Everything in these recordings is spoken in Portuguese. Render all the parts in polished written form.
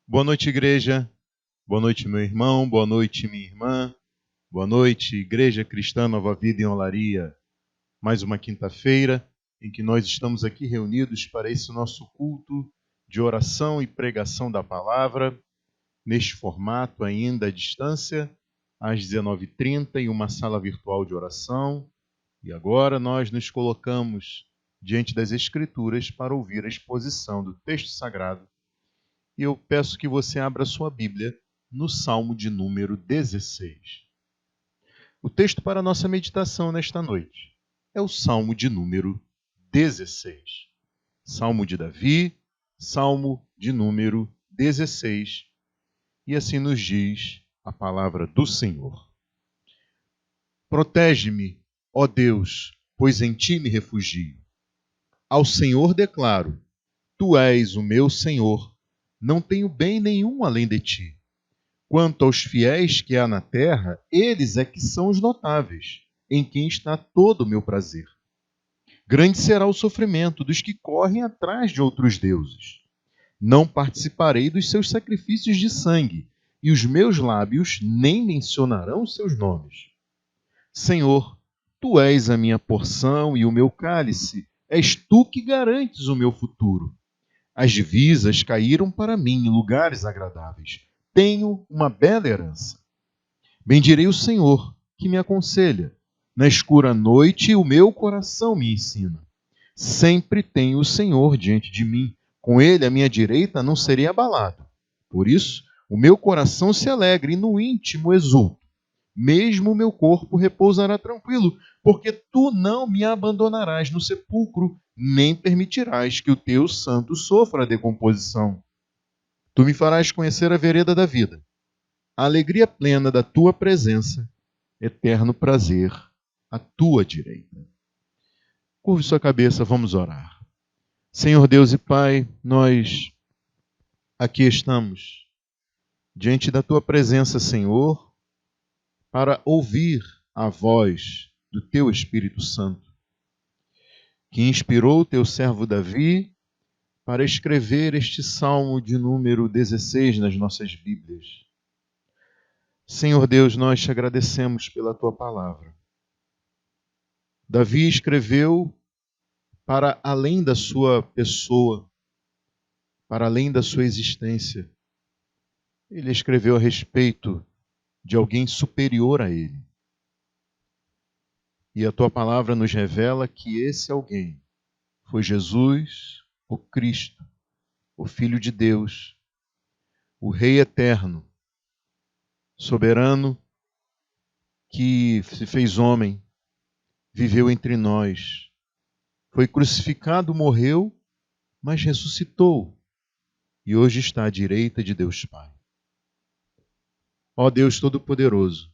Boa noite, igreja. Boa noite, meu irmão. Boa noite, minha irmã. Boa noite, Igreja Cristã Nova Vida em Olaria. Mais uma quinta-feira em que nós estamos aqui reunidos para esse nosso culto de oração e pregação da palavra, neste formato ainda à distância, às 19h30, em uma sala virtual de oração. E agora nós nos colocamos diante das Escrituras para ouvir a exposição do texto sagrado. E eu peço que você abra sua Bíblia no Salmo de número 16. O texto para a nossa meditação nesta noite é o Salmo de número 16. Salmo de Davi, Salmo de número 16. E assim nos diz a palavra do Senhor. Protege-me, ó Deus, pois em ti me refugio. Ao Senhor declaro: tu és o meu Senhor. Não tenho bem nenhum além de ti. Quanto aos fiéis que há na terra, eles é que são os notáveis, em quem está todo o meu prazer. Grande será o sofrimento dos que correm atrás de outros deuses. Não participarei dos seus sacrifícios de sangue, e os meus lábios nem mencionarão os seus nomes. Senhor, tu és a minha porção e o meu cálice, és tu que garantes o meu futuro. As divisas caíram para mim em lugares agradáveis. Tenho uma bela herança. Bendirei o Senhor, que me aconselha. Na escura noite, o meu coração me ensina. Sempre tenho o Senhor diante de mim. Com ele, à minha direita, não serei abalado. Por isso, o meu coração se alegra e no íntimo exulto. Mesmo o meu corpo repousará tranquilo, porque tu não me abandonarás no sepulcro, nem permitirás que o teu santo sofra a decomposição. Tu me farás conhecer a vereda da vida, a alegria plena da tua presença, eterno prazer à tua direita. Curve sua cabeça, vamos orar. Senhor Deus e Pai, nós aqui estamos diante da tua presença, Senhor, para ouvir a voz do teu Espírito Santo, que inspirou o teu servo Davi para escrever este Salmo de número 16 nas nossas Bíblias. Senhor Deus, nós te agradecemos pela tua palavra. Davi escreveu para além da sua pessoa, para além da sua existência. Ele escreveu a respeito de alguém superior a ele. E a tua palavra nos revela que esse alguém foi Jesus, o Cristo, o Filho de Deus, o Rei eterno, soberano, que se fez homem, viveu entre nós, foi crucificado, morreu, mas ressuscitou e hoje está à direita de Deus Pai. Ó Deus Todo-Poderoso,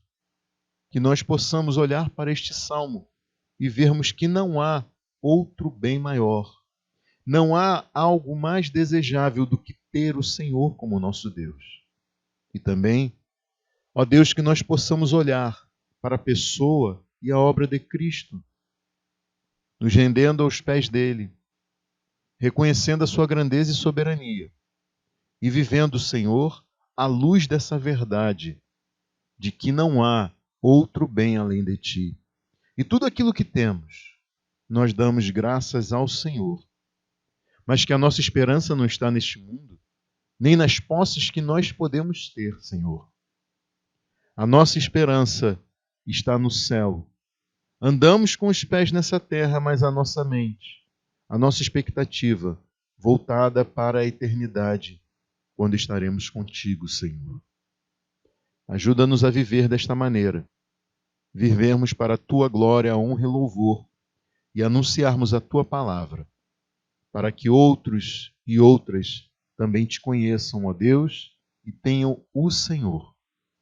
que nós possamos olhar para este salmo e vermos que não há outro bem maior. Não há algo mais desejável do que ter o Senhor como nosso Deus. E também, ó Deus, que nós possamos olhar para a pessoa e a obra de Cristo, nos rendendo aos pés dele, reconhecendo a sua grandeza e soberania, e vivendo, Senhor, à luz dessa verdade, de que não há outro bem além de ti. E tudo aquilo que temos, nós damos graças ao Senhor. Mas que a nossa esperança não está neste mundo, nem nas posses que nós podemos ter, Senhor. A nossa esperança está no céu. Andamos com os pés nessa terra, mas a nossa mente, a nossa expectativa, voltada para a eternidade, quando estaremos contigo, Senhor. Ajuda-nos a viver desta maneira. Vivermos para a tua glória, a honra e louvor, e anunciarmos a tua palavra, para que outros e outras também te conheçam, ó Deus, e tenham o Senhor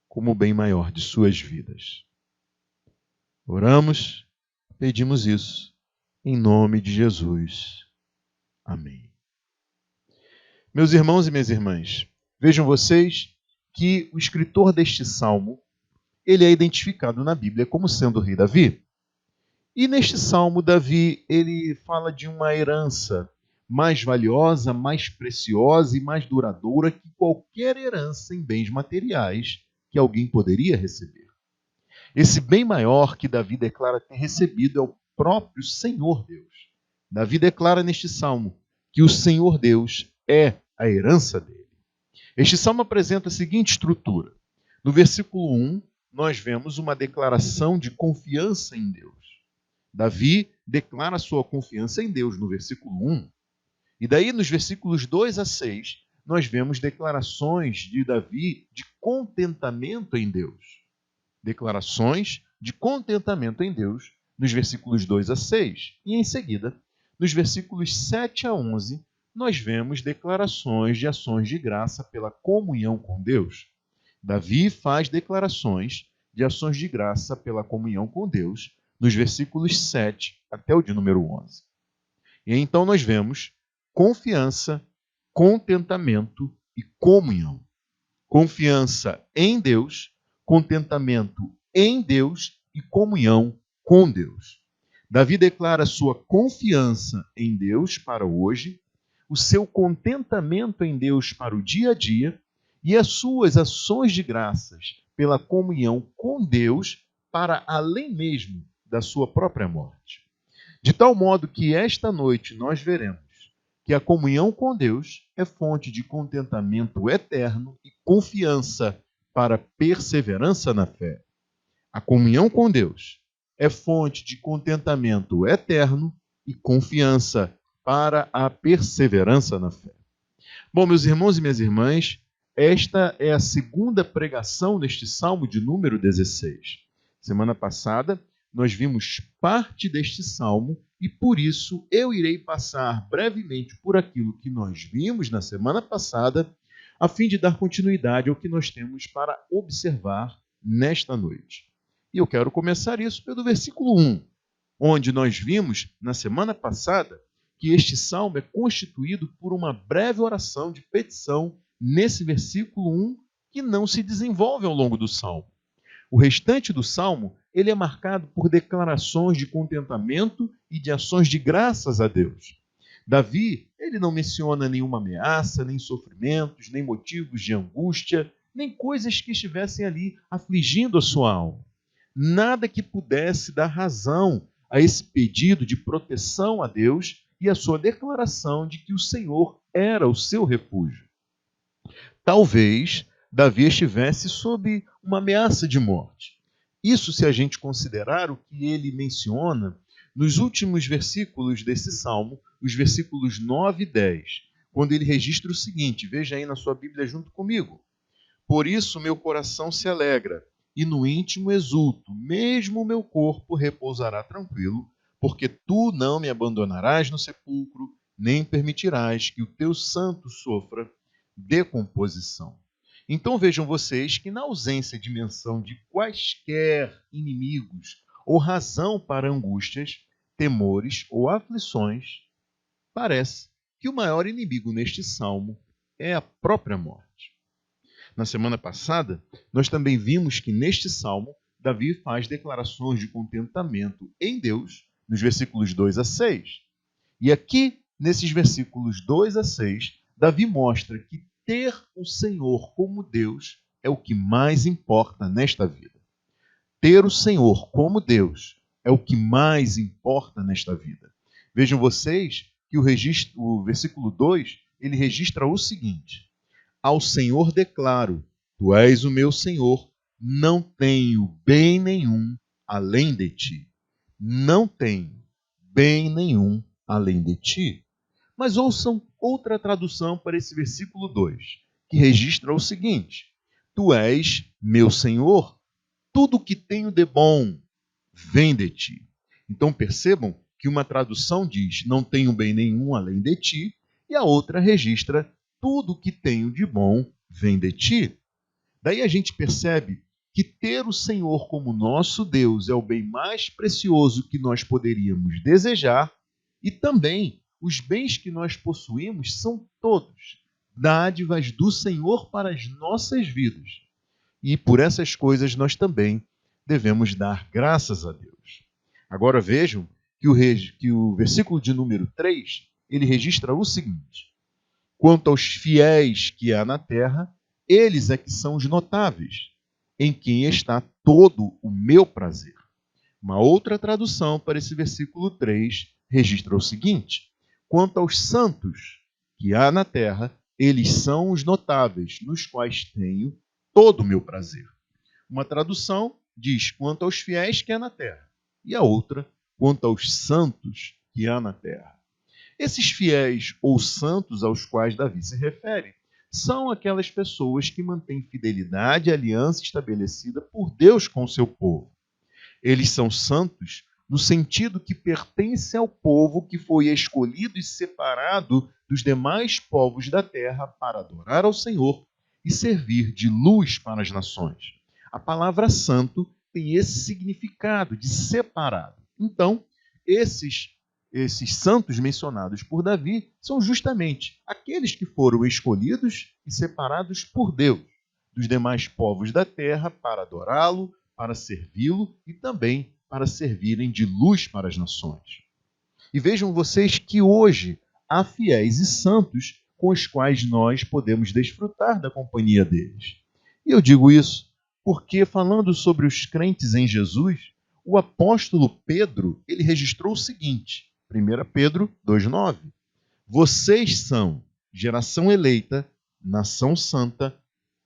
como o bem maior de suas vidas. Oramos, pedimos isso, em nome de Jesus. Amém. Meus irmãos e minhas irmãs, vejam vocês que o escritor deste salmo, ele é identificado na Bíblia como sendo o rei Davi. E neste salmo, Davi, ele fala de uma herança, mais valiosa, mais preciosa e mais duradoura que qualquer herança em bens materiais que alguém poderia receber. Esse bem maior que Davi declara ter recebido é o próprio Senhor Deus. Davi declara neste salmo que o Senhor Deus é a herança dele. Este salmo apresenta a seguinte estrutura. No versículo 1, nós vemos uma declaração de confiança em Deus. Davi declara sua confiança em Deus no versículo 1. E daí, nos versículos 2 a 6, nós vemos declarações de Davi de contentamento em Deus. Declarações de contentamento em Deus nos versículos 2 a 6. E em seguida, nos versículos 7 a 11, nós vemos declarações de ações de graça pela comunhão com Deus. Davi faz declarações de ações de graça pela comunhão com Deus nos versículos 7 até o de número 11. E então nós vemos confiança, contentamento e comunhão. Confiança em Deus, contentamento em Deus e comunhão com Deus. Davi declara sua confiança em Deus para hoje, o seu contentamento em Deus para o dia a dia e as suas ações de graças pela comunhão com Deus para além mesmo da sua própria morte. De tal modo que esta noite nós veremos que a comunhão com Deus é fonte de contentamento eterno e confiança para perseverança na fé. A comunhão com Deus é fonte de contentamento eterno e confiança para a perseverança na fé. Bom, meus irmãos e minhas irmãs, esta é a segunda pregação neste Salmo de número 16. Semana passada, nós vimos parte deste Salmo e, por isso, eu irei passar brevemente por aquilo que nós vimos na semana passada, a fim de dar continuidade ao que nós temos para observar nesta noite. E eu quero começar isso pelo versículo 1, onde nós vimos, na semana passada, que este salmo é constituído por uma breve oração de petição nesse versículo 1, que não se desenvolve ao longo do salmo. O restante do salmo, ele é marcado por declarações de contentamento e de ações de graças a Deus. Davi, ele não menciona nenhuma ameaça, nem sofrimentos, nem motivos de angústia, nem coisas que estivessem ali afligindo a sua alma. Nada que pudesse dar razão a esse pedido de proteção a Deus e a sua declaração de que o Senhor era o seu refúgio. Talvez Davi estivesse sob uma ameaça de morte. Isso se a gente considerar o que ele menciona nos últimos versículos desse salmo, os versículos 9 e 10, quando ele registra o seguinte, veja aí na sua Bíblia junto comigo. Por isso meu coração se alegra e no íntimo exulto, mesmo o meu corpo repousará tranquilo, porque tu não me abandonarás no sepulcro, nem permitirás que o teu santo sofra decomposição. Então vejam vocês que na ausência de menção de quaisquer inimigos ou razão para angústias, temores ou aflições, parece que o maior inimigo neste salmo é a própria morte. Na semana passada, nós também vimos que neste salmo, Davi faz declarações de contentamento em Deus, nos versículos 2 a 6. E aqui, nesses versículos 2 a 6, Davi mostra que ter o Senhor como Deus é o que mais importa nesta vida. Ter o Senhor como Deus é o que mais importa nesta vida. Vejam vocês que o versículo 2, ele registra o seguinte: ao Senhor declaro, tu és o meu Senhor, não tenho bem nenhum além de ti. Não tenho bem nenhum além de ti. Mas ouçam outra tradução para esse versículo 2, que registra o seguinte: tu és meu Senhor, tudo o que tenho de bom vem de ti. Então percebam que uma tradução diz, não tenho bem nenhum além de ti, e a outra registra, tudo o que tenho de bom vem de ti. Daí a gente percebe que ter o Senhor como nosso Deus é o bem mais precioso que nós poderíamos desejar, e também os bens que nós possuímos são todos dádivas do Senhor para as nossas vidas. E por essas coisas nós também devemos dar graças a Deus. Agora vejam que o versículo de número 3, ele registra o seguinte: quanto aos fiéis que há na terra, eles é que são os notáveis, em quem está todo o meu prazer. Uma outra tradução para esse versículo 3 registra o seguinte: quanto aos santos que há na terra, eles são os notáveis, nos quais tenho todo o meu prazer. Uma tradução diz quanto aos fiéis que há na terra, e a outra quanto aos santos que há na terra. Esses fiéis ou santos aos quais Davi se refere são aquelas pessoas que mantêm fidelidade à aliança estabelecida por Deus com o seu povo. Eles são santos no sentido que pertence ao povo que foi escolhido e separado dos demais povos da terra para adorar ao Senhor e servir de luz para as nações. A palavra santo tem esse significado de separado. Então, esses santos mencionados por Davi são justamente aqueles que foram escolhidos e separados por Deus dos demais povos da terra para adorá-lo, para servi-lo e também para servirem de luz para as nações. E vejam vocês que hoje há fiéis e santos com os quais nós podemos desfrutar da companhia deles. E eu digo isso porque, falando sobre os crentes em Jesus, o apóstolo Pedro, ele registrou o seguinte, 1 Pedro 2,9: vocês são geração eleita, nação santa,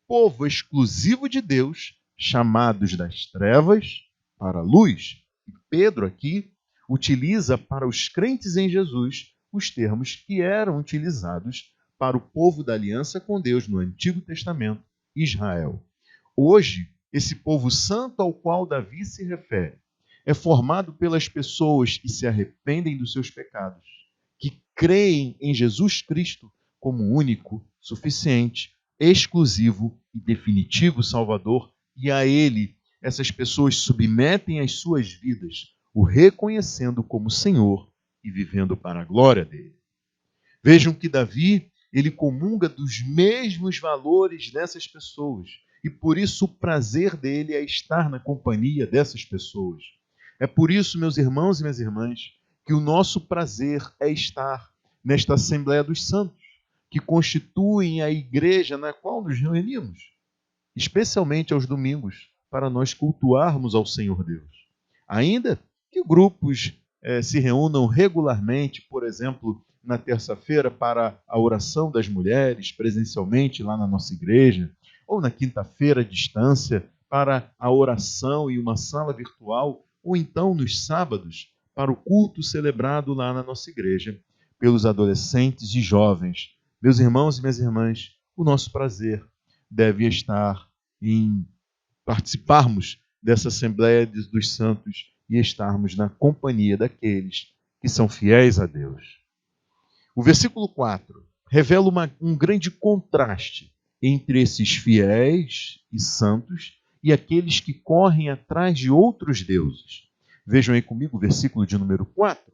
povo exclusivo de Deus, chamados das trevas para a luz. E Pedro aqui utiliza para os crentes em Jesus os termos que eram utilizados para o povo da aliança com Deus no Antigo Testamento, Israel. Hoje, esse povo santo ao qual Davi se refere é formado pelas pessoas que se arrependem dos seus pecados, que creem em Jesus Cristo como único, suficiente, exclusivo e definitivo Salvador, e a Ele essas pessoas submetem as suas vidas, o reconhecendo como Senhor e vivendo para a glória dele. Vejam que Davi, ele comunga dos mesmos valores dessas pessoas, e por isso o prazer dele é estar na companhia dessas pessoas. É por isso, meus irmãos e minhas irmãs, que o nosso prazer é estar nesta Assembleia dos Santos, que constituem a igreja na qual nos reunimos, especialmente aos domingos, para nós cultuarmos ao Senhor Deus. Ainda que grupos se reúnam regularmente, por exemplo, na terça-feira para a oração das mulheres, presencialmente lá na nossa igreja, ou na quinta-feira à distância para a oração e uma sala virtual, ou então nos sábados para o culto celebrado lá na nossa igreja, pelos adolescentes e jovens. Meus irmãos e minhas irmãs, o nosso prazer deve estar em participarmos dessa Assembleia dos Santos e estarmos na companhia daqueles que são fiéis a Deus. O versículo 4 revela um grande contraste entre esses fiéis e santos e aqueles que correm atrás de outros deuses. Vejam aí comigo o versículo de número 4.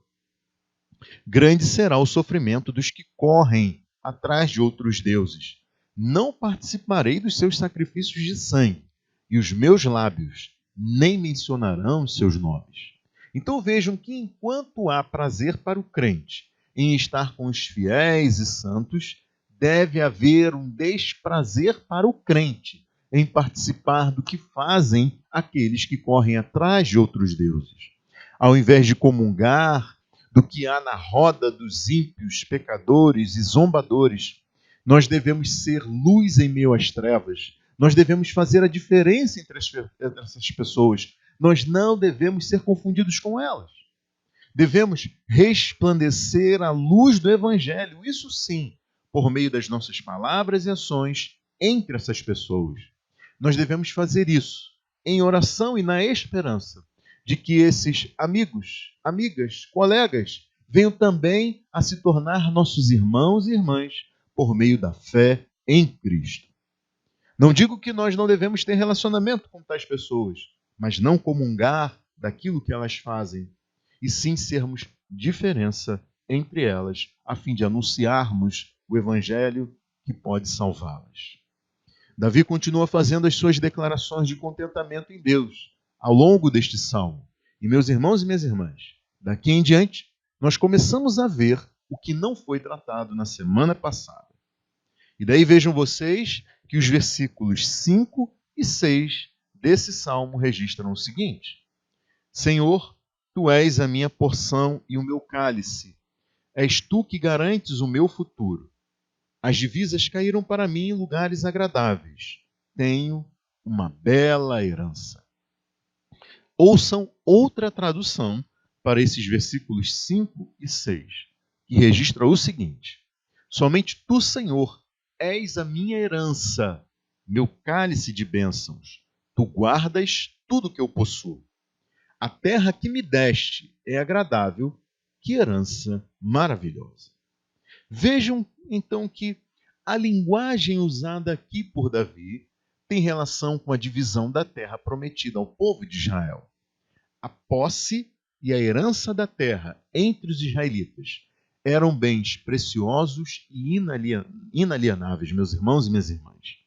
Grande será o sofrimento dos que correm atrás de outros deuses. Não participarei dos seus sacrifícios de sangue, e os meus lábios nem mencionarão os seus nomes. Então vejam que enquanto há prazer para o crente em estar com os fiéis e santos, deve haver um desprazer para o crente em participar do que fazem aqueles que correm atrás de outros deuses. Ao invés de comungar do que há na roda dos ímpios, pecadores e zombadores, nós devemos ser luz em meio às trevas. Nós devemos fazer a diferença entre essas pessoas. Nós não devemos ser confundidos com elas. Devemos resplandecer a luz do Evangelho, isso sim, por meio das nossas palavras e ações entre essas pessoas. Nós devemos fazer isso em oração e na esperança de que esses amigos, amigas, colegas venham também a se tornar nossos irmãos e irmãs por meio da fé em Cristo. Não digo que nós não devemos ter relacionamento com tais pessoas, mas não comungar daquilo que elas fazem, e sim sermos diferença entre elas, a fim de anunciarmos o Evangelho que pode salvá-las. Davi continua fazendo as suas declarações de contentamento em Deus ao longo deste salmo. E meus irmãos e minhas irmãs, daqui em diante, nós começamos a ver o que não foi tratado na semana passada. E daí vejam vocês que os versículos 5 e 6 desse salmo registram o seguinte: Senhor, tu és a minha porção e o meu cálice. És tu que garantes o meu futuro. As divisas caíram para mim em lugares agradáveis. Tenho uma bela herança. Ouçam outra tradução para esses versículos 5 e 6, que registra o seguinte: Somente tu, Senhor, és a minha herança, meu cálice de bênçãos. Tu guardas tudo que eu possuo. A terra que me deste é agradável, que herança maravilhosa. Vejam, então, que a linguagem usada aqui por Davi tem relação com a divisão da terra prometida ao povo de Israel. A posse e a herança da terra entre os israelitas eram bens preciosos e inalienáveis, meus irmãos e minhas irmãs.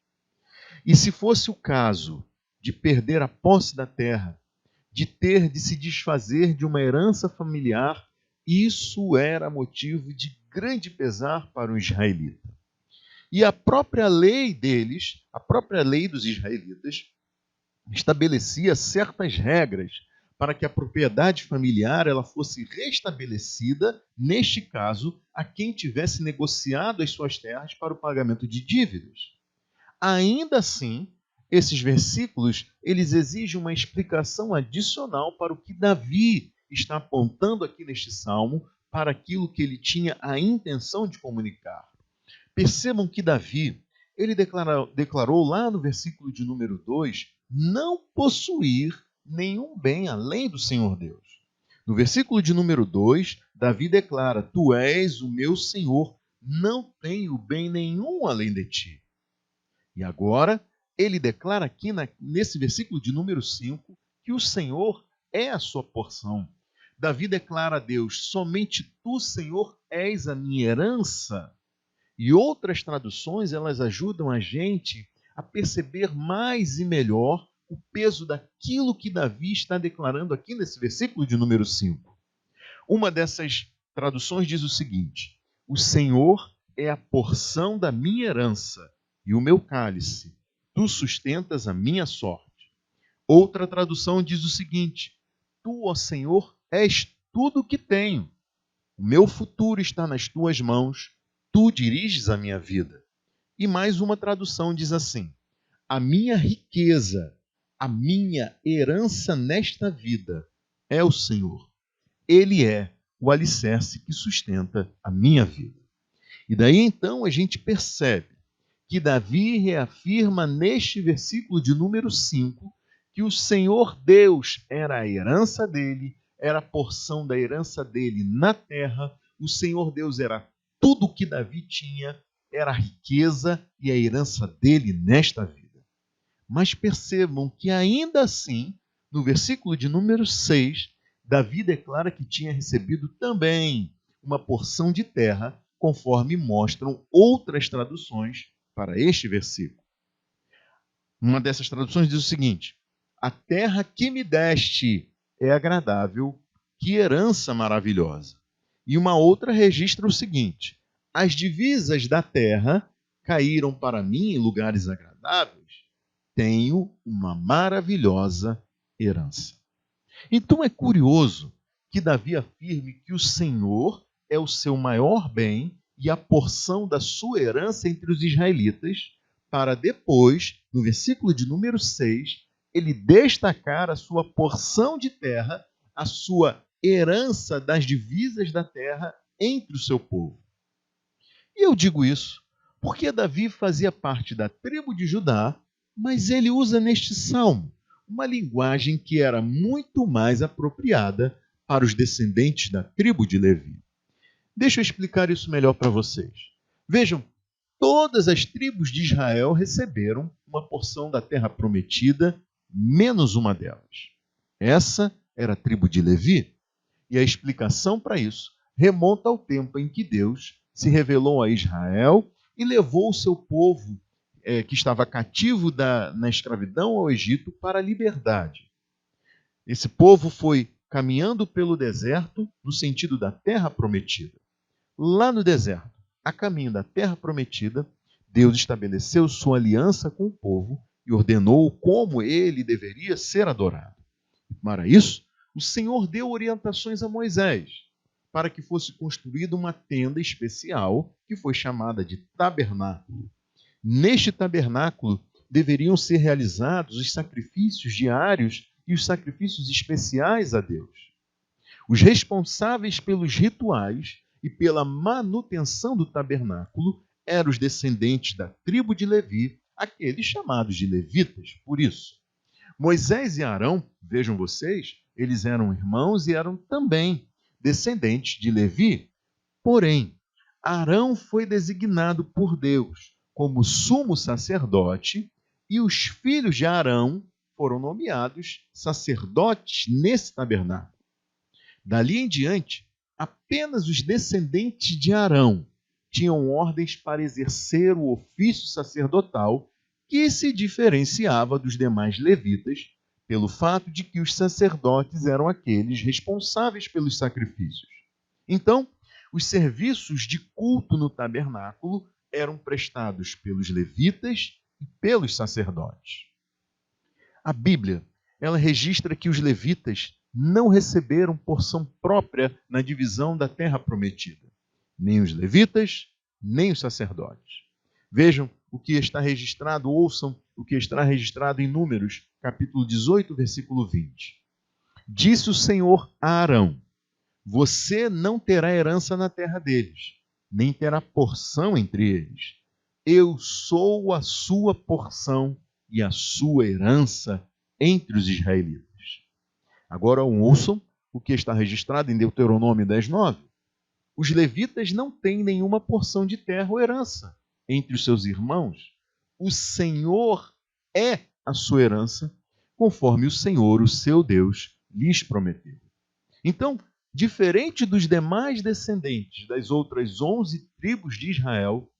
E se fosse o caso de perder a posse da terra, de ter de se desfazer de uma herança familiar, isso era motivo de grande pesar para o israelita. E a própria lei deles, a própria lei dos israelitas, estabelecia certas regras para que a propriedade familiar ela fosse restabelecida, neste caso, a quem tivesse negociado as suas terras para o pagamento de dívidas. Ainda assim, esses versículos, eles exigem uma explicação adicional para o que Davi está apontando aqui neste salmo, para aquilo que ele tinha a intenção de comunicar. Percebam que Davi, ele declarou lá no versículo de número 2, não possuir nenhum bem além do Senhor Deus. No versículo de número 2, Davi declara: Tu és o meu Senhor, não tenho bem nenhum além de ti. E agora, ele declara aqui nesse versículo de número 5 que o Senhor é a sua porção. Davi declara a Deus: Somente tu, Senhor, és a minha herança. E outras traduções, elas ajudam a gente a perceber mais e melhor o peso daquilo que Davi está declarando aqui nesse versículo de número 5. Uma dessas traduções diz o seguinte: O Senhor é a porção da minha herança e o meu cálice. Tu sustentas a minha sorte. Outra tradução diz o seguinte: Tu, ó Senhor, és tudo o que tenho. O meu futuro está nas tuas mãos. Tu diriges a minha vida. E mais uma tradução diz assim: A minha riqueza, a minha herança nesta vida é o Senhor. Ele é o alicerce que sustenta a minha vida. E daí então a gente percebe que Davi reafirma neste versículo de número 5 que o Senhor Deus era a herança dele, era a porção da herança dele na terra, o Senhor Deus era tudo o que Davi tinha, era a riqueza e a herança dele nesta vida. Mas percebam que ainda assim, no versículo de número 6, Davi declara que tinha recebido também uma porção de terra, conforme mostram outras traduções para este versículo. Uma dessas traduções diz o seguinte: A terra que me deste é agradável, que herança maravilhosa. E uma outra registra o seguinte: As divisas da terra caíram para mim em lugares agradáveis. Tenho uma maravilhosa herança. Então é curioso que Davi afirme que o Senhor é o seu maior bem e a porção da sua herança entre os israelitas, para depois, no versículo de número 6, ele destacar a sua porção de terra, a sua herança das divisas da terra entre o seu povo. E eu digo isso porque Davi fazia parte da tribo de Judá, mas ele usa neste salmo uma linguagem que era muito mais apropriada para os descendentes da tribo de Levi. Deixa eu explicar isso melhor para vocês. Vejam, todas as tribos de Israel receberam uma porção da terra prometida, menos uma delas. Essa era a tribo de Levi. E a explicação para isso remonta ao tempo em que Deus se revelou a Israel e levou o seu povo que estava cativo na escravidão ao Egito para a liberdade. Esse povo foi caminhando pelo deserto no sentido da terra prometida. lá no deserto, a caminho da terra prometida, Deus estabeleceu sua aliança com o povo e ordenou como ele deveria ser adorado. Para isso, o Senhor deu orientações a Moisés para que fosse construída uma tenda especial que foi chamada de tabernáculo. Neste tabernáculo deveriam ser realizados os sacrifícios diários e os sacrifícios especiais a Deus. Os responsáveis pelos rituais e pela manutenção do tabernáculo eram os descendentes da tribo de Levi, aqueles chamados de levitas. Por isso, Moisés e Arão, vejam vocês, eles eram irmãos e eram também descendentes de Levi. Porém, Arão foi designado por Deus como sumo sacerdote e os filhos de Arão foram nomeados sacerdotes nesse tabernáculo. Dali em diante, apenas os descendentes de Arão tinham ordens para exercer o ofício sacerdotal, que se diferenciava dos demais levitas pelo fato de que os sacerdotes eram aqueles responsáveis pelos sacrifícios. Então, os serviços de culto no tabernáculo eram prestados pelos levitas e pelos sacerdotes. A Bíblia, ela registra que os levitas não receberam porção própria na divisão da terra prometida. Nem os levitas, nem os sacerdotes. Vejam o que está registrado, ouçam o que está registrado em Números, capítulo 18, versículo 20. Disse o Senhor a Arão: você não terá herança na terra deles, nem terá porção entre eles. Eu sou a sua porção e a sua herança entre os israelitas. Agora ouçam o que está registrado em Deuteronômio 10:9. Os levitas não têm nenhuma porção de terra ou herança entre os seus irmãos. O Senhor é a sua herança, conforme o Senhor, o seu Deus, lhes prometeu. Então, diferente dos demais descendentes das outras 11 tribos de Israel,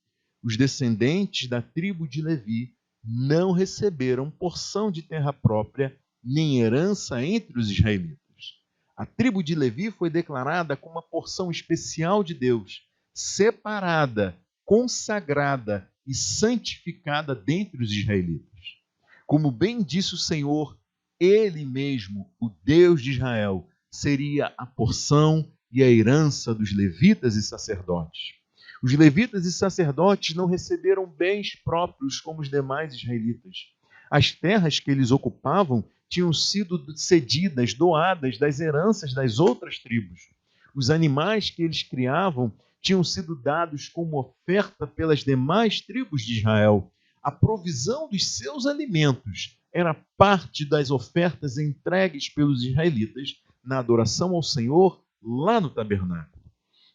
os descendentes da tribo de Levi não receberam porção de terra própria, nem herança entre os israelitas. A tribo de Levi foi declarada como uma porção especial de Deus, separada, consagrada e santificada dentre os israelitas. Como bem disse o Senhor, Ele mesmo, o Deus de Israel, seria a porção e a herança dos levitas e sacerdotes. Os levitas e sacerdotes não receberam bens próprios como os demais israelitas. As terras que eles ocupavam tinham sido cedidas, doadas das heranças das outras tribos. Os animais que eles criavam tinham sido dados como oferta pelas demais tribos de Israel. A provisão dos seus alimentos era parte das ofertas entregues pelos israelitas na adoração ao Senhor lá no tabernáculo.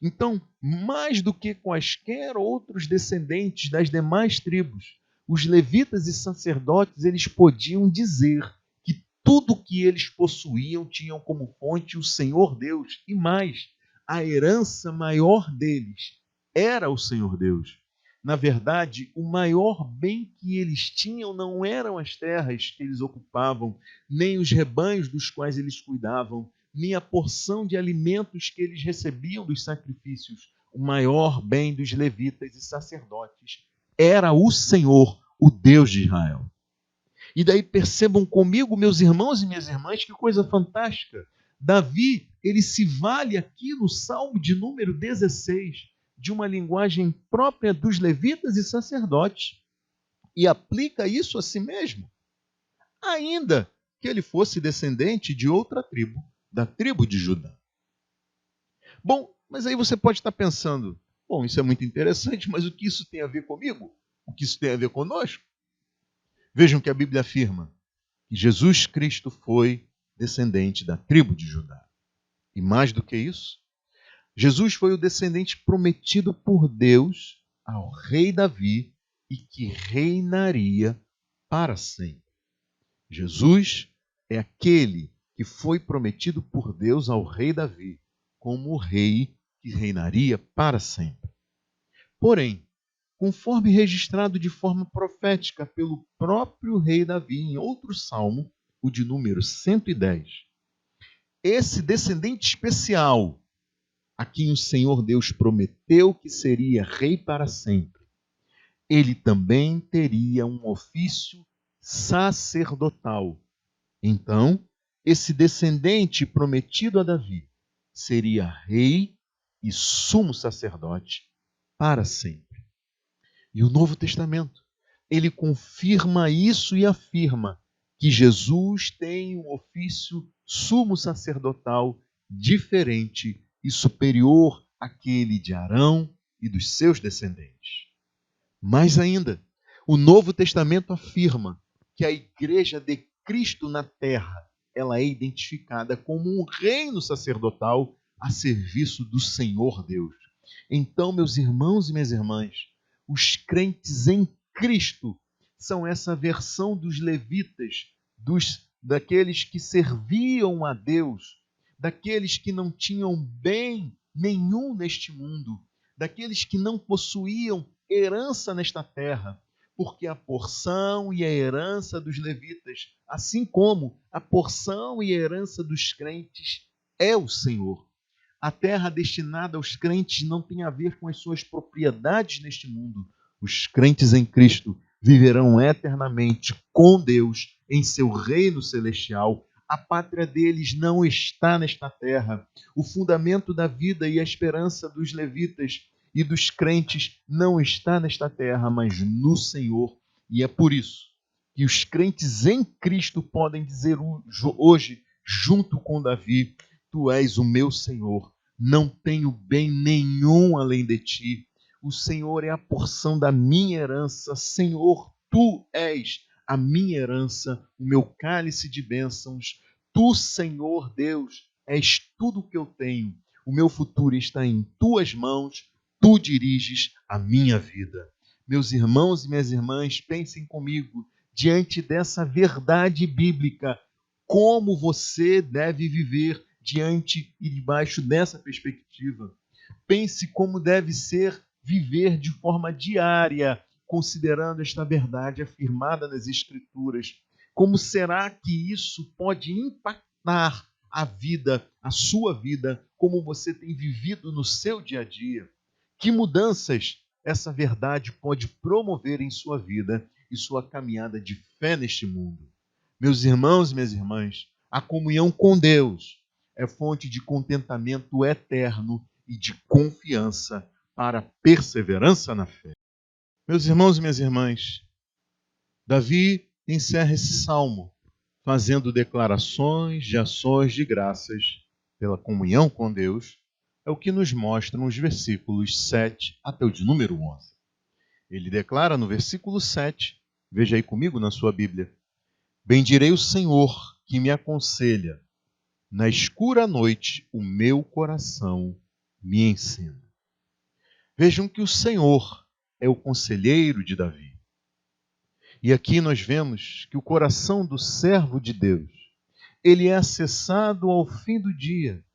Então, mais do que quaisquer outros descendentes das demais tribos, os levitas e sacerdotes, eles podiam dizer que tudo que eles possuíam tinham como fonte o Senhor Deus, e mais, a herança maior deles era o Senhor Deus. Na verdade, o maior bem que eles tinham não eram as terras que eles ocupavam, nem os rebanhos dos quais eles cuidavam, nem a porção de alimentos que eles recebiam dos sacrifícios. O maior bem dos levitas e sacerdotes era o Senhor, o Deus de Israel. E daí percebam comigo, meus irmãos e minhas irmãs, que coisa fantástica. Davi, ele se vale aqui no Salmo de número 16, de uma linguagem própria dos levitas e sacerdotes, e aplica isso a si mesmo, ainda que ele fosse descendente de outra tribo, da tribo de Judá. Bom, mas aí você pode estar pensando, bom, isso é muito interessante, mas o que isso tem a ver comigo? O que isso tem a ver conosco? Vejam que a Bíblia afirma que Jesus Cristo foi descendente da tribo de Judá. E mais do que isso, Jesus foi o descendente prometido por Deus ao rei Davi e que reinaria para sempre. Jesus é aquele que foi prometido por Deus ao rei Davi como o rei que reinaria para sempre. Porém, conforme registrado de forma profética pelo próprio rei Davi em outro salmo, o de número 110, esse descendente especial a quem o Senhor Deus prometeu que seria rei para sempre, ele também teria um ofício sacerdotal. Então, esse descendente prometido a Davi seria rei e sumo sacerdote para sempre. E o Novo Testamento, ele confirma isso e afirma que Jesus tem um ofício sumo sacerdotal diferente e superior àquele de Arão e dos seus descendentes. Mais ainda, o Novo Testamento afirma que a igreja de Cristo na terra, ela é identificada como um reino sacerdotal a serviço do Senhor Deus. Então, meus irmãos e minhas irmãs, os crentes em Cristo são essa versão dos levitas, daqueles que serviam a Deus, daqueles que não tinham bem nenhum neste mundo, daqueles que não possuíam herança nesta terra, porque a porção e a herança dos levitas, assim como a porção e a herança dos crentes, é o Senhor. A terra destinada aos crentes não tem a ver com as suas propriedades neste mundo. Os crentes em Cristo viverão eternamente com Deus em seu reino celestial. A pátria deles não está nesta terra. O fundamento da vida e a esperança dos levitas e dos crentes não está nesta terra, mas no Senhor. E é por isso que os crentes em Cristo podem dizer hoje, junto com Davi: Tu és o meu Senhor, não tenho bem nenhum além de ti. O Senhor é a porção da minha herança. Senhor, tu és a minha herança, o meu cálice de bênçãos. Tu, Senhor Deus, és tudo o que eu tenho. O meu futuro está em tuas mãos. Tu diriges a minha vida. Meus irmãos e minhas irmãs, pensem comigo, diante dessa verdade bíblica, como você deve viver diante e debaixo dessa perspectiva. Pense como deve ser viver de forma diária, considerando esta verdade afirmada nas Escrituras. Como será que isso pode impactar a vida, a sua vida, como você tem vivido no seu dia a dia? Que mudanças essa verdade pode promover em sua vida e sua caminhada de fé neste mundo? Meus irmãos e minhas irmãs, a comunhão com Deus é fonte de contentamento eterno e de confiança para a perseverança na fé. Meus irmãos e minhas irmãs, Davi encerra esse salmo fazendo declarações de ações de graças pela comunhão com Deus. É o que nos mostram os versículos 7 até o de número 11. Ele declara no versículo 7, veja aí comigo na sua Bíblia: Bendirei o Senhor que me aconselha, na escura noite o meu coração me ensina. Vejam que o Senhor é o conselheiro de Davi. E aqui nós vemos que o coração do servo de Deus, ele é acessado ao fim do dia.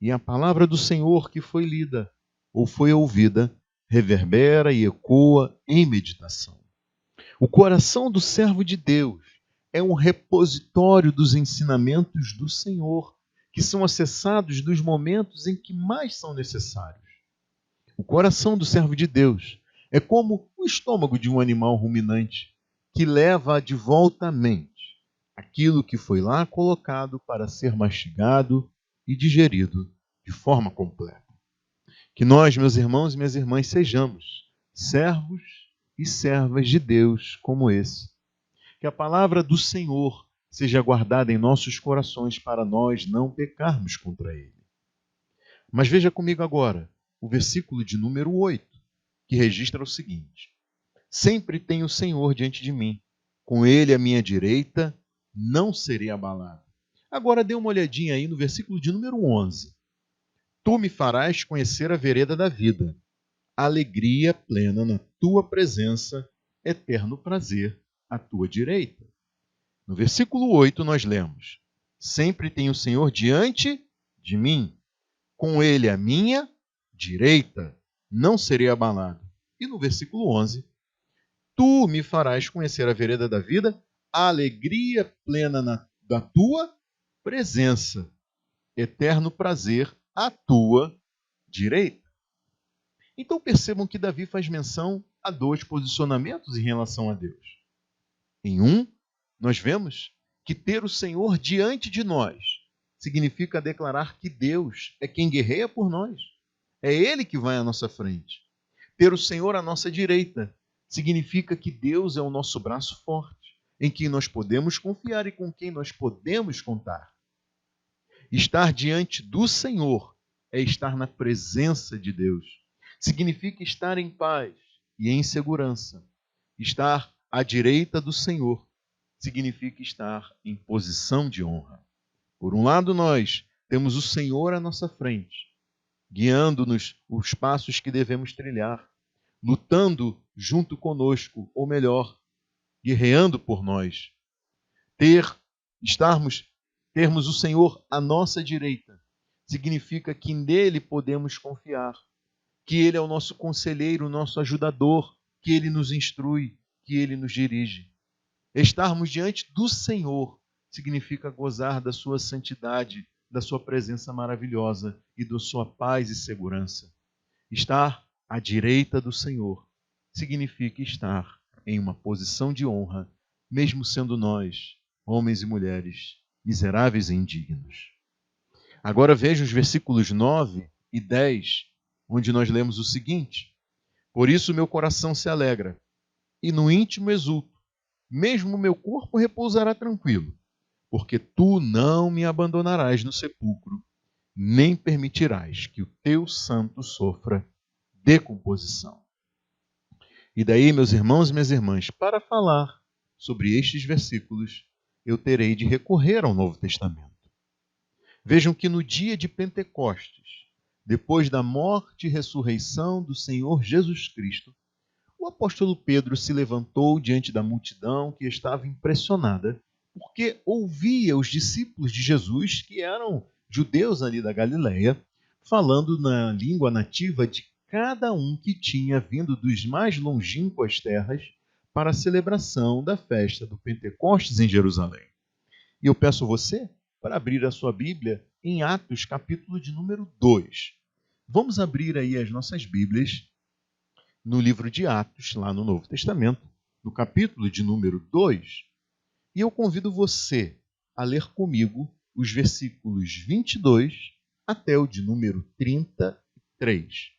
E a palavra do Senhor que foi lida ou foi ouvida reverbera e ecoa em meditação. O coração do servo de Deus é um repositório dos ensinamentos do Senhor, que são acessados nos momentos em que mais são necessários. O coração do servo de Deus é como o estômago de um animal ruminante, que leva de volta à mente aquilo que foi lá colocado para ser mastigado e digerido de forma completa. Que nós, meus irmãos e minhas irmãs, sejamos servos e servas de Deus como esse. Que a palavra do Senhor seja guardada em nossos corações para nós não pecarmos contra Ele. Mas veja comigo agora o versículo de número 8, que registra o seguinte: Sempre tenho o Senhor diante de mim, com Ele à minha direita, não serei abalado. Agora dê uma olhadinha aí no versículo de número 11. Tu me farás conhecer a vereda da vida, alegria plena na tua presença, eterno prazer à tua direita. No versículo 8 nós lemos: Sempre tem o Senhor diante de mim, com Ele à minha direita, não serei abalado. E no versículo 11: Tu me farás conhecer a vereda da vida, a alegria plena da tua presença, eterno prazer à tua direita. Então percebam que Davi faz menção a dois posicionamentos em relação a Deus. Em um, nós vemos que ter o Senhor diante de nós significa declarar que Deus é quem guerreia por nós. É Ele que vai à nossa frente. Ter o Senhor à nossa direita significa que Deus é o nosso braço forte, em quem nós podemos confiar e com quem nós podemos contar. Estar diante do Senhor é estar na presença de Deus. Significa estar em paz e em segurança. Estar à direita do Senhor significa estar em posição de honra. Por um lado, nós temos o Senhor à nossa frente, guiando-nos os passos que devemos trilhar, lutando junto conosco, ou melhor, guerreando por nós. Termos o Senhor à nossa direita significa que nele podemos confiar, que ele é o nosso conselheiro, o nosso ajudador, que ele nos instrui, que ele nos dirige. Estarmos diante do Senhor significa gozar da sua santidade, da sua presença maravilhosa e da sua paz e segurança. Estar à direita do Senhor significa estar em uma posição de honra, mesmo sendo nós, homens e mulheres, miseráveis e indignos. Agora veja os versículos 9 e 10, onde nós lemos o seguinte: Por isso meu coração se alegra, e no íntimo exulto, mesmo meu corpo repousará tranquilo, porque tu não me abandonarás no sepulcro, nem permitirás que o teu santo sofra decomposição. E daí, meus irmãos e minhas irmãs, para falar sobre estes versículos, eu terei de recorrer ao Novo Testamento. Vejam que no dia de Pentecostes, depois da morte e ressurreição do Senhor Jesus Cristo, o apóstolo Pedro se levantou diante da multidão que estava impressionada, porque ouvia os discípulos de Jesus, que eram judeus ali da Galileia, falando na língua nativa de cada um que tinha vindo dos mais longínquas terras para a celebração da festa do Pentecostes em Jerusalém. E eu peço você para abrir a sua Bíblia em Atos, capítulo de número 2. Vamos abrir aí as nossas Bíblias no livro de Atos, lá no Novo Testamento, no capítulo de número 2. E eu convido você a ler comigo os versículos 22 até o de número 33.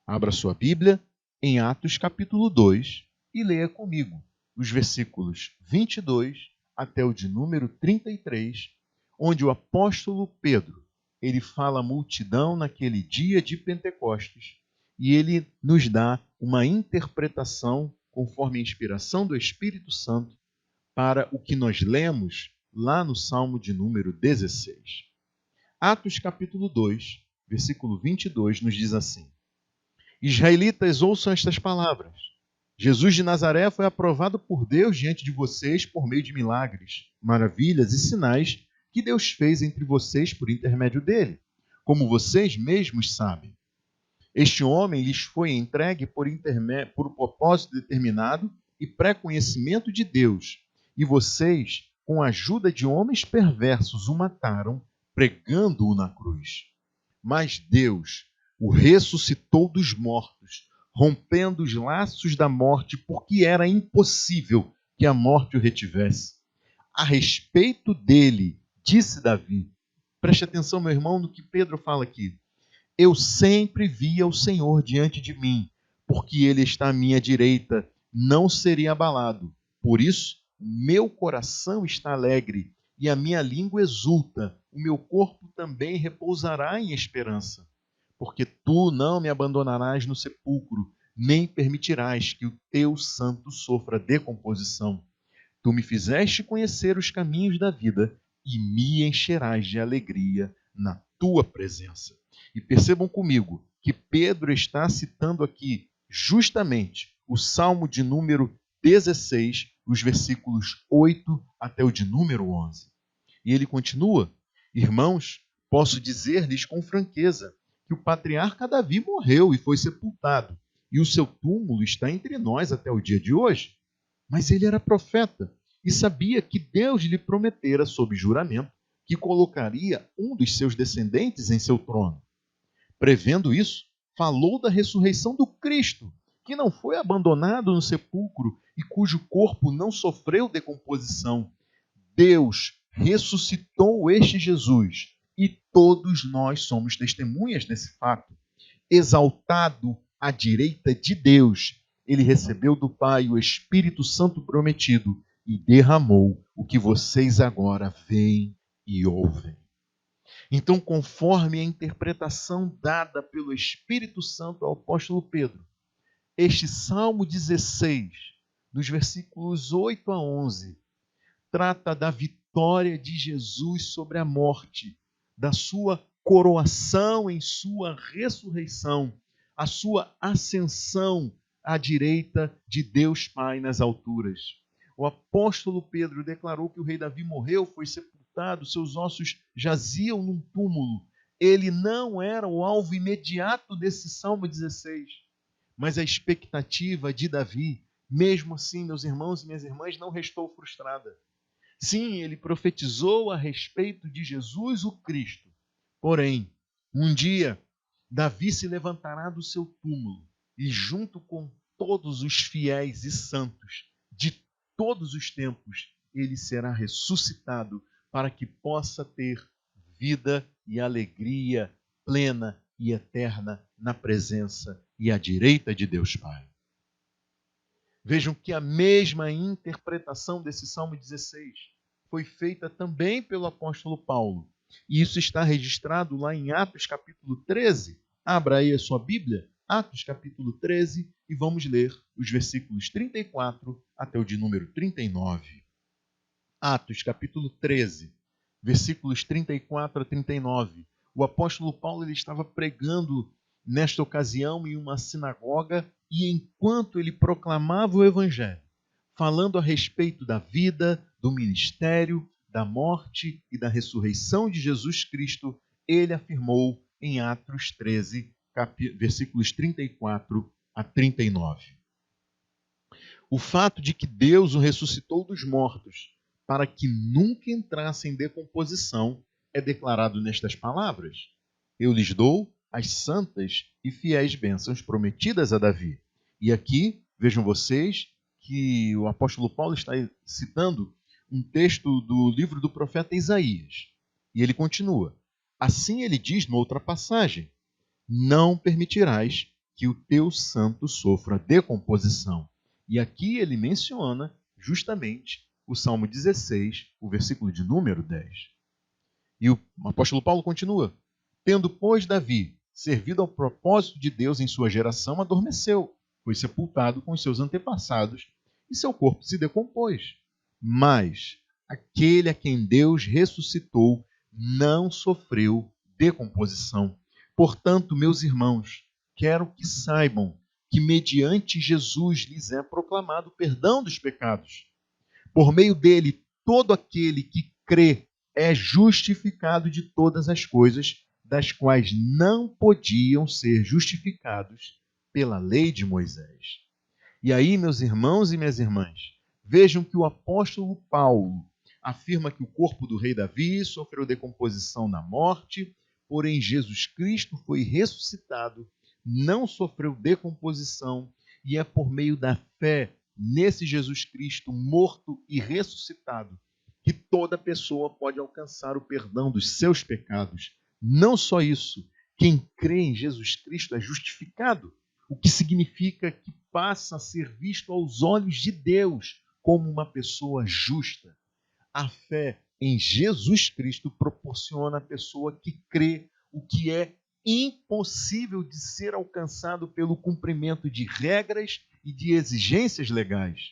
Abra sua Bíblia em Atos, capítulo 2, e leia comigo os versículos 22 até o de número 33, onde o apóstolo Pedro, ele fala à multidão naquele dia de Pentecostes, e ele nos dá uma interpretação, conforme a inspiração do Espírito Santo, para o que nós lemos lá no Salmo de número 16. Atos capítulo 2, versículo 22, nos diz assim: Israelitas, ouçam estas palavras. Jesus de Nazaré foi aprovado por Deus diante de vocês por meio de milagres, maravilhas e sinais que Deus fez entre vocês por intermédio dele, como vocês mesmos sabem. Este homem lhes foi entregue por propósito determinado e pré-conhecimento de Deus, e vocês, com a ajuda de homens perversos, o mataram, pregando-o na cruz. Mas Deus o ressuscitou dos mortos, rompendo os laços da morte, porque era impossível que a morte o retivesse. A respeito dele, disse Davi, preste atenção, meu irmão, no que Pedro fala aqui: eu sempre via o Senhor diante de mim, porque ele está à minha direita, não seria abalado. Por isso, meu coração está alegre e a minha língua exulta, o meu corpo também repousará em esperança. Porque tu não me abandonarás no sepulcro, nem permitirás que o teu santo sofra decomposição. Tu me fizeste conhecer os caminhos da vida e me encherás de alegria na tua presença. E percebam comigo que Pedro está citando aqui justamente o Salmo de número 16, os versículos 8 até o de número 11. E ele continua: Irmãos, posso dizer-lhes com franqueza que o patriarca Davi morreu e foi sepultado, e o seu túmulo está entre nós até o dia de hoje. Mas ele era profeta e sabia que Deus lhe prometera sob juramento que colocaria um dos seus descendentes em seu trono. Prevendo isso, falou da ressurreição do Cristo, que não foi abandonado no sepulcro e cujo corpo não sofreu decomposição. Deus ressuscitou este Jesus e todos nós somos testemunhas desse fato. Exaltado à direita de Deus, ele recebeu do Pai o Espírito Santo prometido e derramou o que vocês agora veem e ouvem. Então, conforme a interpretação dada pelo Espírito Santo ao apóstolo Pedro, este Salmo 16, dos versículos 8 a 11, trata da vitória de Jesus sobre a morte, da sua coroação em sua ressurreição, a sua ascensão à direita de Deus Pai nas alturas. O apóstolo Pedro declarou que o rei Davi morreu, foi sepultado, seus ossos jaziam num túmulo. Ele não era o alvo imediato desse Salmo 16, mas a expectativa de Davi, mesmo assim, meus irmãos e minhas irmãs, não restou frustrada. Sim, ele profetizou a respeito de Jesus o Cristo. Porém, um dia, Davi se levantará do seu túmulo e, junto com todos os fiéis e santos de todos os tempos, ele será ressuscitado para que possa ter vida e alegria plena e eterna na presença e à direita de Deus Pai. Vejam que a mesma interpretação desse Salmo 16 foi feita também pelo apóstolo Paulo. E isso está registrado lá em Atos capítulo 13. Abra aí a sua Bíblia, Atos capítulo 13, e vamos ler os versículos 34 até o de número 39. Atos capítulo 13, versículos 34 a 39. O apóstolo Paulo ele estava pregando nesta ocasião em uma sinagoga, e enquanto ele proclamava o evangelho, falando a respeito da vida, do ministério, da morte e da ressurreição de Jesus Cristo, ele afirmou em Atos 13, versículos 34 a 39. O fato de que Deus o ressuscitou dos mortos para que nunca entrasse em decomposição é declarado nestas palavras: eu lhes dou as santas e fiéis bênçãos prometidas a Davi. E aqui, vejam vocês, que o apóstolo Paulo está citando um texto do livro do profeta Isaías. E ele continua. Assim ele diz noutra passagem: não permitirás que o teu santo sofra decomposição. E aqui ele menciona justamente o Salmo 16, o versículo de número 10. E o apóstolo Paulo continua: tendo, pois, Davi servido ao propósito de Deus em sua geração, adormeceu, foi sepultado com os seus antepassados e seu corpo se decompôs. Mas aquele a quem Deus ressuscitou não sofreu decomposição. Portanto, meus irmãos, quero que saibam que mediante Jesus lhes é proclamado o perdão dos pecados. Por meio dele, todo aquele que crê é justificado de todas as coisas, das quais não podiam ser justificados pela lei de Moisés. E aí, meus irmãos e minhas irmãs, vejam que o apóstolo Paulo afirma que o corpo do rei Davi sofreu decomposição na morte, porém Jesus Cristo foi ressuscitado, não sofreu decomposição, e é por meio da fé nesse Jesus Cristo morto e ressuscitado que toda pessoa pode alcançar o perdão dos seus pecados. Não só isso, quem crê em Jesus Cristo é justificado, o que significa que passa a ser visto aos olhos de Deus como uma pessoa justa. A fé em Jesus Cristo proporciona à pessoa que crê o que é impossível de ser alcançado pelo cumprimento de regras e de exigências legais.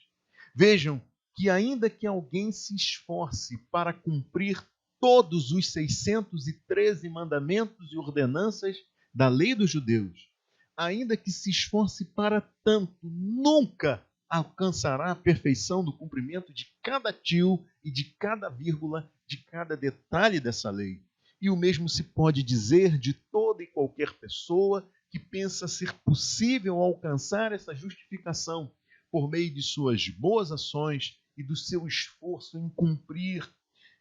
Vejam que ainda que alguém se esforce para cumprir todos os 613 mandamentos e ordenanças da lei dos judeus, ainda que se esforce para tanto, nunca alcançará a perfeição do cumprimento de cada tio e de cada vírgula, de cada detalhe dessa lei. E o mesmo se pode dizer de toda e qualquer pessoa que pensa ser possível alcançar essa justificação por meio de suas boas ações e do seu esforço em cumprir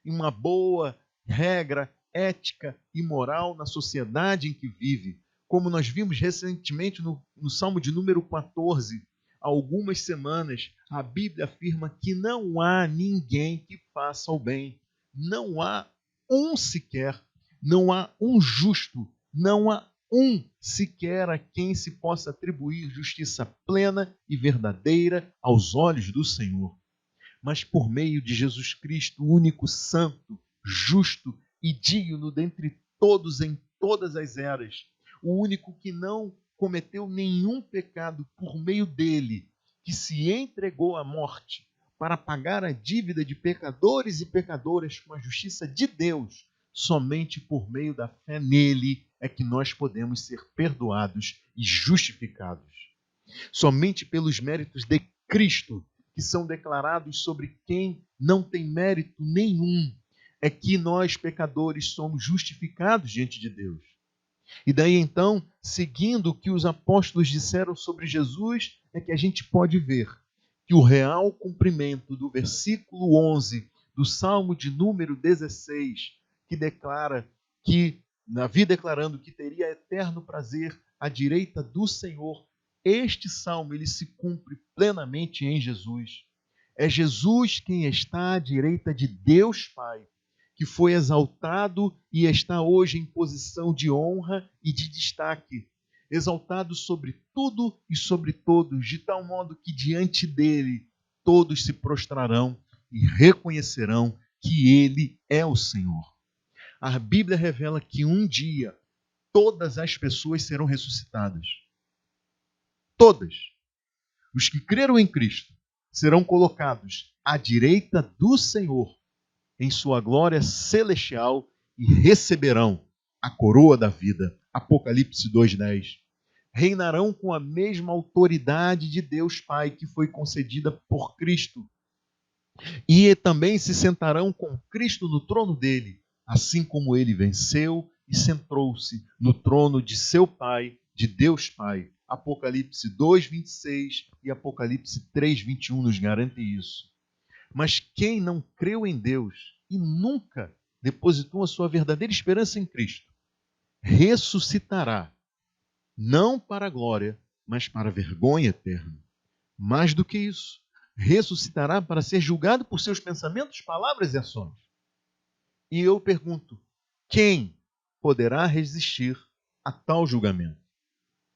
uma boa regra ética e moral na sociedade em que vive. como nós vimos recentemente no Salmo de número 14, há algumas semanas, a Bíblia afirma que não há ninguém que faça o bem. Não há um sequer, não há um justo, não há um sequer a quem se possa atribuir justiça plena e verdadeira aos olhos do Senhor. Mas por meio de Jesus Cristo, o único santo, justo e digno dentre todos em todas as eras, o único que não cometeu nenhum pecado, por meio dele, que se entregou à morte para pagar a dívida de pecadores e pecadoras com a justiça de Deus, somente por meio da fé nele é que nós podemos ser perdoados e justificados. Somente pelos méritos de Cristo, que são declarados sobre quem não tem mérito nenhum, é que nós, pecadores, somos justificados diante de Deus. E daí então, seguindo o que os apóstolos disseram sobre Jesus, é que a gente pode ver que o real cumprimento do versículo 11 do Salmo de número 16, que declara que, Davi declarando que teria eterno prazer à direita do Senhor, este salmo ele se cumpre plenamente em Jesus. É Jesus quem está à direita de Deus Pai, que foi exaltado e está hoje em posição de honra e de destaque, exaltado sobre tudo e sobre todos, de tal modo que diante dele todos se prostrarão e reconhecerão que ele é o Senhor. A Bíblia revela que um dia todas as pessoas serão ressuscitadas. Todas. Os que creram em Cristo serão colocados à direita do Senhor em sua glória celestial e receberão a coroa da vida. Apocalipse 2:10. Reinarão com a mesma autoridade de Deus Pai que foi concedida por Cristo. E também se sentarão com Cristo no trono dele, assim como ele venceu e sentou-se no trono de seu Pai, de Deus Pai. Apocalipse 2:26 e Apocalipse 3:21 nos garantem isso. Mas quem não creu em Deus e nunca depositou a sua verdadeira esperança em Cristo, ressuscitará, não para a glória, mas para a vergonha eterna. Mais do que isso, ressuscitará para ser julgado por seus pensamentos, palavras e ações. E eu pergunto, quem poderá resistir a tal julgamento?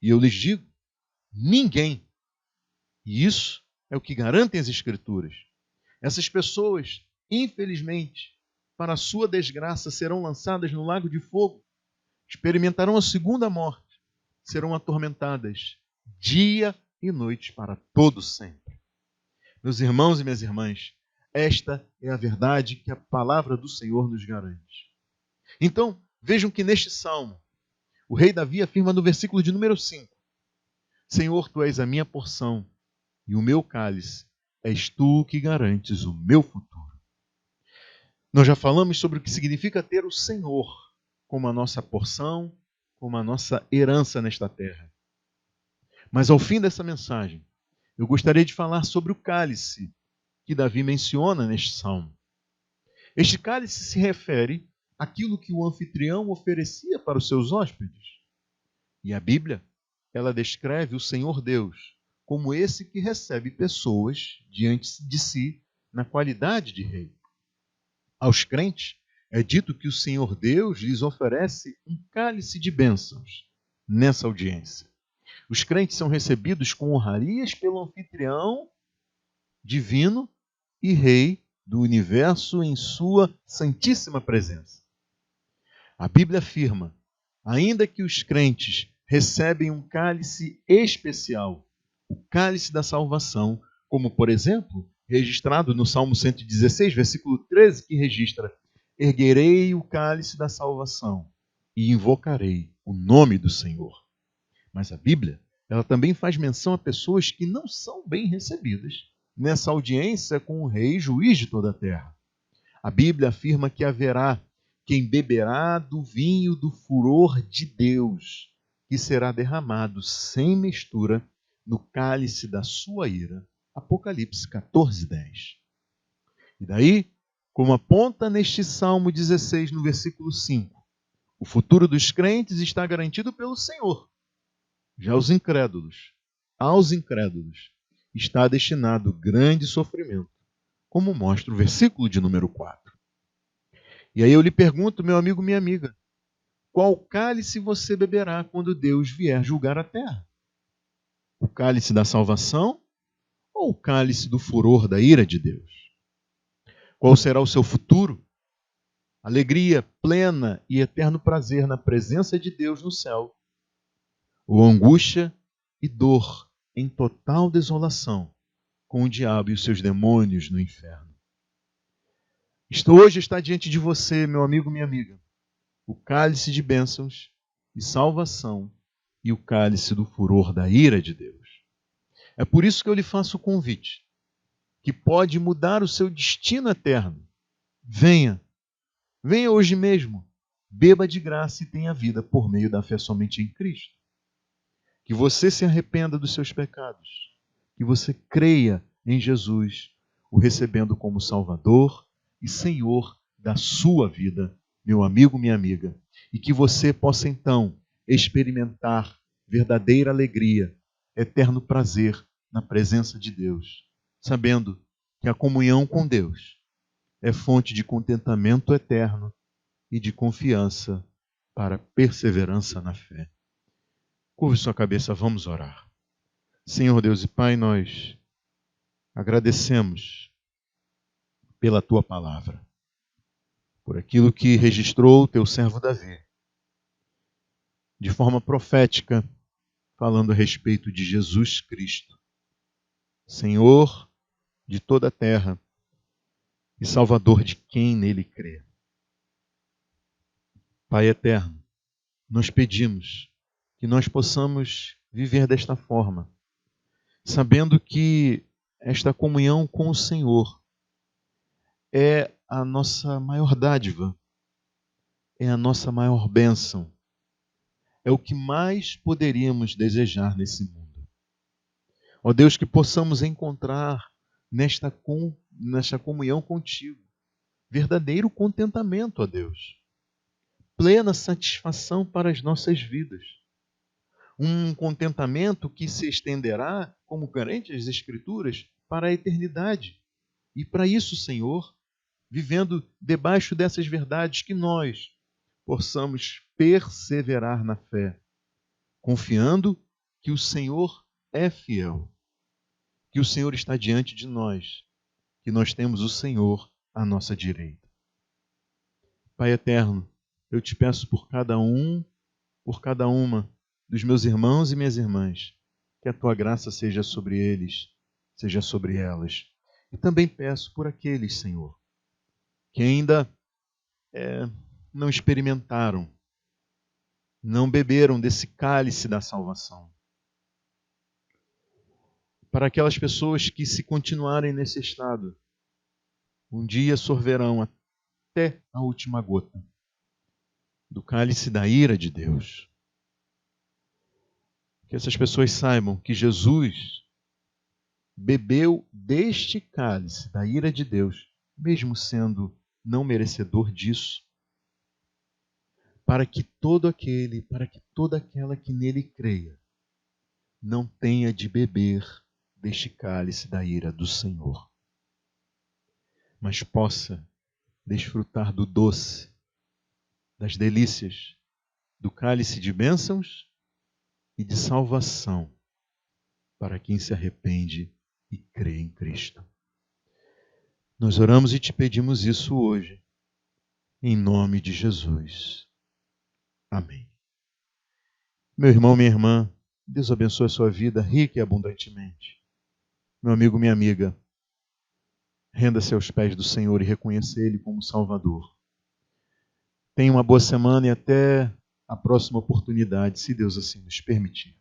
E eu lhes digo, ninguém. E isso é o que garantem as Escrituras. Essas pessoas, infelizmente, para a sua desgraça, serão lançadas no lago de fogo, experimentarão a segunda morte, serão atormentadas dia e noite para todo sempre. Meus irmãos e minhas irmãs, esta é a verdade que a palavra do Senhor nos garante. Então, vejam que neste salmo, o rei Davi afirma no versículo de número 5, Senhor, tu és a minha porção e o meu cálice, és tu que garantes o meu futuro. Nós já falamos sobre o que significa ter o Senhor como a nossa porção, como a nossa herança nesta terra. Mas ao fim dessa mensagem, eu gostaria de falar sobre o cálice que Davi menciona neste salmo. Este cálice se refere àquilo que o anfitrião oferecia para os seus hóspedes. E a Bíblia, ela descreve o Senhor Deus como esse que recebe pessoas diante de si na qualidade de rei. Aos crentes é dito que o Senhor Deus lhes oferece um cálice de bênçãos nessa audiência. Os crentes são recebidos com honrarias pelo anfitrião divino e rei do universo em sua santíssima presença. A Bíblia afirma, ainda que os crentes recebem um cálice especial, o cálice da salvação, como por exemplo, registrado no Salmo 116, versículo 13, que registra: erguerei o cálice da salvação e invocarei o nome do Senhor. Mas a Bíblia, ela também faz menção a pessoas que não são bem recebidas nessa audiência com o rei juiz de toda a terra. A Bíblia afirma que haverá quem beberá do vinho do furor de Deus, que será derramado sem mistura no cálice da sua ira. Apocalipse 14:10. E daí, como aponta neste Salmo 16, no versículo 5, O futuro dos crentes está garantido pelo Senhor. Já aos incrédulos, está destinado grande sofrimento, como mostra o versículo de número 4. E aí eu lhe pergunto, meu amigo, minha amiga, qual cálice você beberá quando Deus vier julgar a terra? O cálice da salvação ou o cálice do furor da ira de Deus? Qual será o seu futuro? Alegria plena e eterno prazer na presença de Deus no céu, ou angústia e dor em total desolação com o diabo e os seus demônios no inferno? Hoje está diante de você, meu amigo, minha amiga, o cálice de bênçãos e salvação e o cálice do furor da ira de Deus. É por isso que eu lhe faço o convite, que pode mudar o seu destino eterno. Venha hoje mesmo, beba de graça e tenha vida por meio da fé somente em Cristo. Que você se arrependa dos seus pecados, que você creia em Jesus, o recebendo como Salvador e Senhor da sua vida, meu amigo, minha amiga, e que você possa então experimentar verdadeira alegria, eterno prazer na presença de Deus, sabendo que a comunhão com Deus é fonte de contentamento eterno e de confiança para perseverança na fé. Curve sua cabeça, vamos orar. Senhor Deus e Pai, nós agradecemos pela Tua palavra, por aquilo que registrou o Teu servo Davi, de forma profética, falando a respeito de Jesus Cristo, Senhor de toda a terra e Salvador de quem nele crê. Pai eterno, nós pedimos que nós possamos viver desta forma, sabendo que esta comunhão com o Senhor é a nossa maior dádiva, é a nossa maior bênção, é o que mais poderíamos desejar nesse mundo. Ó Deus, que possamos encontrar nesta comunhão contigo verdadeiro contentamento, ó Deus, plena satisfação para as nossas vidas. Um contentamento que se estenderá, como garante as Escrituras, para a eternidade. E para isso, Senhor, vivendo debaixo dessas verdades, que nós possamos perseverar na fé, confiando que o Senhor é fiel, que o Senhor está diante de nós, que nós temos o Senhor à nossa direita. Pai eterno, eu te peço por cada uma dos meus irmãos e minhas irmãs, que a tua graça seja sobre eles, seja sobre elas. E também peço por aqueles, Senhor, que ainda não experimentaram, não beberam desse cálice da salvação. Para aquelas pessoas que, se continuarem nesse estado, um dia sorverão até a última gota do cálice da ira de Deus. Que essas pessoas saibam que Jesus bebeu deste cálice da ira de Deus, mesmo sendo não merecedor disso, para que toda aquela que nele creia não tenha de beber deste cálice da ira do Senhor, mas possa desfrutar do doce, das delícias, do cálice de bênçãos e de salvação para quem se arrepende e crê em Cristo. Nós oramos e te pedimos isso hoje, em nome de Jesus. Amém. Meu irmão, minha irmã, Deus abençoe a sua vida rica e abundantemente. Meu amigo, minha amiga, renda-se aos pés do Senhor e reconheça Ele como Salvador. Tenha uma boa semana e até a próxima oportunidade, se Deus assim nos permitir.